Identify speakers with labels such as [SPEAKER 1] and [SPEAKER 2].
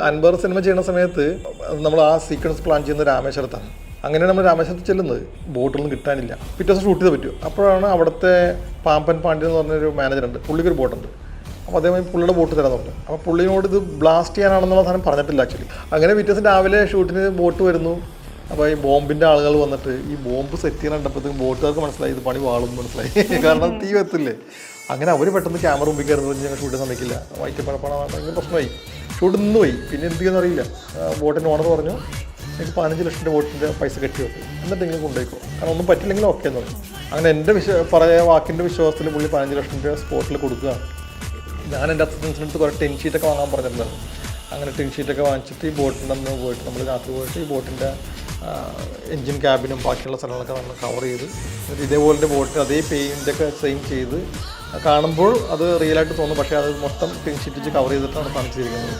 [SPEAKER 1] Anwar cinema ചെയ്യുന്ന സമയത്ത് നമ്മൾ ആ സീക്വൻസ് പ്ലാൻ ചെയ്യുന്നത് രാമേശ്വരത്താണ്. അങ്ങനെ നമ്മൾ രാമേശ്വരത്ത് ചെല്ലുന്നത് ബോട്ടൊന്നും കിട്ടാനില്ല. പിറ്റേ ദിവസം ഷൂട്ട് ചെയ്ത് പറ്റും. അപ്പോഴാണ് അവിടുത്തെ പാമ്പൻ പാണ്ഡ്യൻ എന്ന് പറഞ്ഞൊരു മാനേജറുണ്ട്, പുള്ളിക്കൊരു ബോട്ടുണ്ട്. അപ്പോൾ അതേമാതിരി പുള്ളിയുടെ ബോട്ട് തരാമെന്ന് പറഞ്ഞു. അപ്പോൾ പുള്ളിയോട് ഇത് ബ്ലാസ്റ്റ് ചെയ്യാനാണെന്നുള്ള സാധനം പറഞ്ഞിട്ടില്ല ആക്ച്വലി. അങ്ങനെ പിറ്റേ ദിവസം രാവിലെ ഷൂട്ടിന് ബോട്ട് വരുന്നു. അപ്പോൾ ഈ ബോംബിൻ്റെ ആളുകൾ വന്നിട്ട് ഈ ബോംബ് സെറ്റ് ചെയ്യാൻ കണ്ടപ്പോഴത്തേക്കും ബോട്ടുകാർക്ക് മനസ്സിലായി ഇത് പണി വാളും മനസ്സിലായി. കാരണം തീ വെത്തില്ലേ. അങ്ങനെ അവർ പെട്ടെന്ന് ക്യാമറ മുമ്പിൽ കയറുന്നത് ഞങ്ങൾ ഷൂട്ട് സമ്മതിക്കില്ല, വൈറ്റപ്പണപ്പാണ് ഭയങ്കര പ്രശ്നമായി. ഷൂട്ട് നിന്ന് പോയി. പിന്നെ എന്ത് ചെയ്യുമെന്ന് അറിയില്ല. ബോട്ടിൻ്റെ ഓണർ പറഞ്ഞു എനിക്ക് 15 ലക്ഷത്തിൻ്റെ ബോട്ടിൻ്റെ പൈസ കെട്ടി വെക്കും, എന്നിട്ട് ഇങ്ങനെ കൊണ്ടുപോയിക്കോ, കാരണം ഒന്നും പറ്റില്ലെങ്കിൽ ഓക്കെ എന്ന് പറഞ്ഞു. അങ്ങനെ എൻ്റെ പറയാ വാക്കിൻ്റെ വിശ്വാസത്തിൽ പുള്ളി 15 ലക്ഷത്തിൻ്റെ സ്പോട്ടിൽ കൊടുക്കുകയാണ്. ഞാൻ എൻ്റെ അസിസ്റ്റൻസിനടുത്ത് കുറേ ടെൻ ഷീറ്റൊക്കെ വാങ്ങാൻ പറഞ്ഞിട്ടുണ്ടായിരുന്നു. അങ്ങനെ ടെൻ ഷീറ്റൊക്കെ വാങ്ങിച്ചിട്ട് ഈ ബോട്ടിൻ്റെ അന്ന് പോയിട്ട് നമ്മൾ രാത്രി പോയിട്ട് ഈ ബോട്ടിൻ്റെ എൻജിൻ ക്യാബിനും ബാക്കിയുള്ള സ്ഥലങ്ങളൊക്കെ നമ്മൾ കവർ ചെയ്ത് എന്നിട്ട് ഇതേപോലെ ബോട്ട് അതേ പെയിൻ്റൊക്കെ സെയിം ചെയ്ത് കാണുമ്പോൾ അത് റിയലായിട്ട് തോന്നും. പക്ഷേ അത് മൊത്തം ടെൻ ഷീറ്റ് വെച്ച് കവർ ചെയ്തിട്ടാണ് കാണിച്ചിരിക്കുന്നത്.